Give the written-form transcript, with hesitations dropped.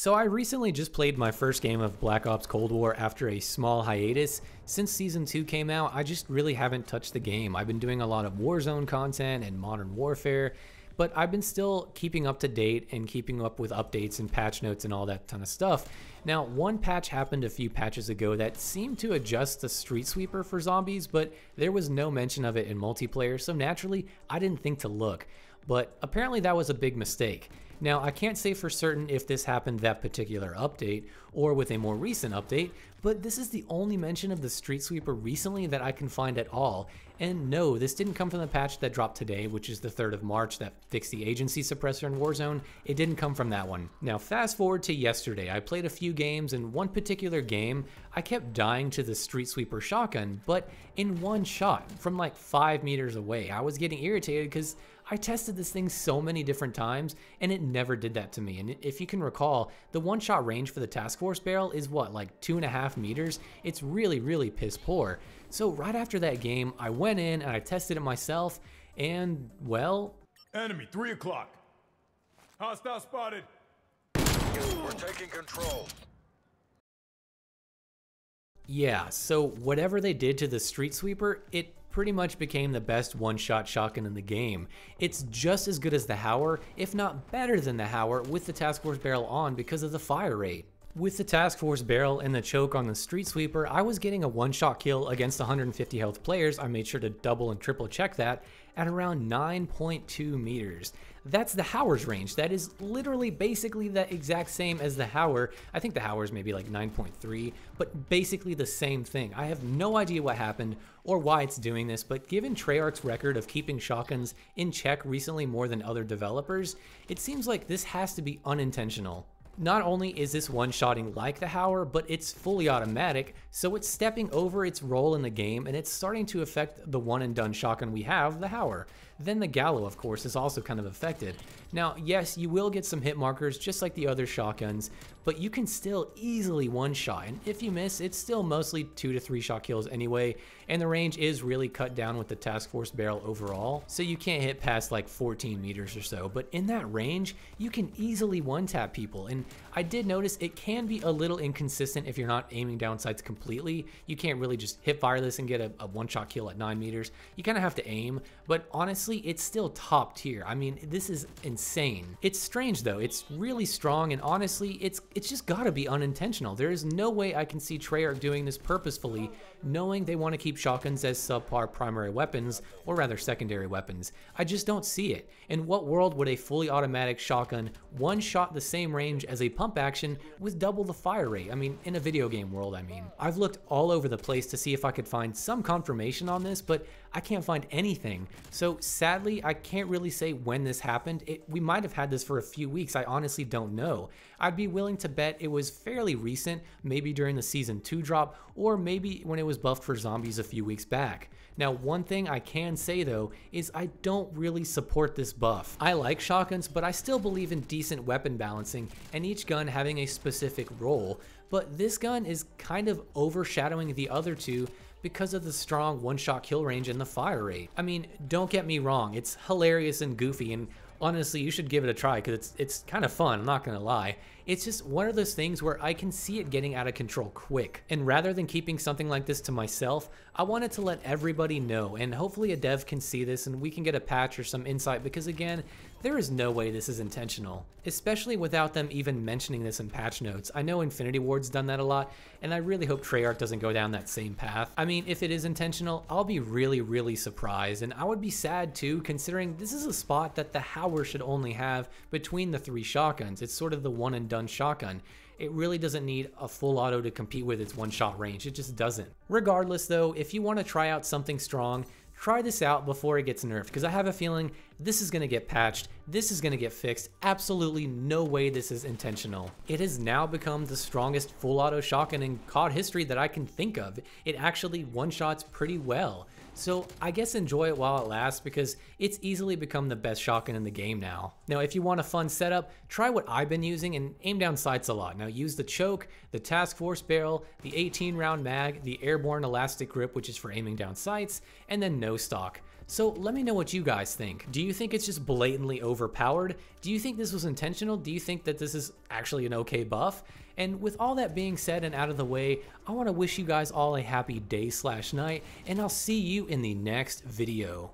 So I recently just played my first game of Black Ops Cold War after a small hiatus. Since Season 2 came out, I just really haven't touched the game. I've been doing a lot of Warzone content and Modern Warfare, but I've been still keeping up to date and keeping up with updates and patch notes and all that ton of stuff. Now, one patch happened a few patches ago that seemed to adjust the Streetsweeper for zombies, but there was no mention of it in multiplayer, so naturally, I didn't think to look. But apparently that was a big mistake. Now, I can't say for certain if this happened that particular update or with a more recent update, but this is the only mention of the Streetsweeper recently that I can find at all. And no, this didn't come from the patch that dropped today, which is the 3rd of March that fixed the agency suppressor in Warzone. It didn't come from that one. Now, fast forward to yesterday. I played a few games, and one particular game, I kept dying to the Streetsweeper shotgun, but in one shot from like 5 meters away. I was getting irritated because I tested this thing so many different times and it never did that to me. And if you can recall, the one-shot range for the task force barrel is what, like 2.5 meters? It's really piss poor. So right after that game, I went in and I tested it myself and, well... Enemy, 3 o'clock. Hostile spotted. We're taking control. Yeah, so whatever they did to the Streetsweeper, it pretty much became the best one-shot shotgun in the game. It's just as good as the Hauer, if not better than the Hauer, with the task force barrel on because of the fire rate. With the task force barrel and the choke on the Streetsweeper, I was getting a one-shot kill against 150 health players. I made sure to double and triple check that at around 9.2 meters. That's the Hauer's range. That is literally basically the exact same as the Hauer. I think the Hauer's maybe like 9.3, but basically the same thing. I have no idea what happened or why it's doing this, but given Treyarch's record of keeping shotguns in check recently more than other developers, it seems like this has to be unintentional. Not only is this one-shotting like the Hauer, but it's fully automatic, so it's stepping over its role in the game and it's starting to affect the one-and-done shotgun we have, the Hauer. Then the Gallo, of course, is also kind of affected. Now, yes, you will get some hit markers just like the other shotguns, but you can still easily one-shot, and if you miss, it's still mostly 2 to 3 shot kills anyway, and the range is really cut down with the task force barrel overall, so you can't hit past like 14 meters or so, but in that range, you can easily one-tap people, and I did notice it can be a little inconsistent if you're not aiming down sights completely. You can't really just hip fire this and get a one-shot kill at 9 meters. You kind of have to aim, but honestly, it's still top tier. I mean, this is insane. It's strange though. It's really strong, and honestly, it's just gotta be unintentional. There is no way I can see Treyarch doing this purposefully, knowing they want to keep shotguns as subpar primary weapons, or rather secondary weapons. I just don't see it. In what world would a fully automatic shotgun one-shot the same range as a pump action with double the fire rate? I mean, in a video game world, I mean. I've looked all over the place to see if I could find some confirmation on this, but I can't find anything. So sadly, I can't really say when this happened. We might have had this for a few weeks. I honestly don't know. I'd be willing to bet it was fairly recent, maybe during the Season 2 drop, or maybe when it was buffed for zombies a few weeks back. Now, one thing I can say though is I don't really support this buff. I like shotguns, but I still believe in decent weapon balancing and each gun having a specific role, but this gun is kind of overshadowing the other two because of the strong one-shot kill range and the fire rate. I mean, don't get me wrong, it's hilarious and goofy, and honestly, you should give it a try because it's kind of fun, I'm not gonna lie. It's just one of those things where I can see it getting out of control quick. And rather than keeping something like this to myself, I wanted to let everybody know, and hopefully a dev can see this and we can get a patch or some insight, because again, there is no way this is intentional, especially without them even mentioning this in patch notes. I know Infinity Ward's done that a lot, and I really hope Treyarch doesn't go down that same path. I mean, if it is intentional, I'll be really surprised, and I would be sad too, considering this is a spot that the Hauer should only have between the 3 shotguns. It's sort of the one and done shotgun. It really doesn't need a full auto to compete with its one-shot range. It just doesn't. Regardless though, if you want to try out something strong, try this out before it gets nerfed, because I have a feeling this is going to get patched, this is going to get fixed. Absolutely no way this is intentional. It has now become the strongest full auto shotgun in COD history that I can think of. It actually one-shots pretty well. So I guess enjoy it while it lasts, because it's easily become the best shotgun in the game now. Now, if you want a fun setup, try what I've been using and aim down sights a lot. Now use the choke, the task force barrel, the 18 round mag, the airborne elastic grip, which is for aiming down sights, and then no stock. So let me know what you guys think. Do you think it's just blatantly overpowered? Do you think this was intentional? Do you think that this is actually an okay buff? And with all that being said and out of the way, I want to wish you guys all a happy day/night, and I'll see you in the next video.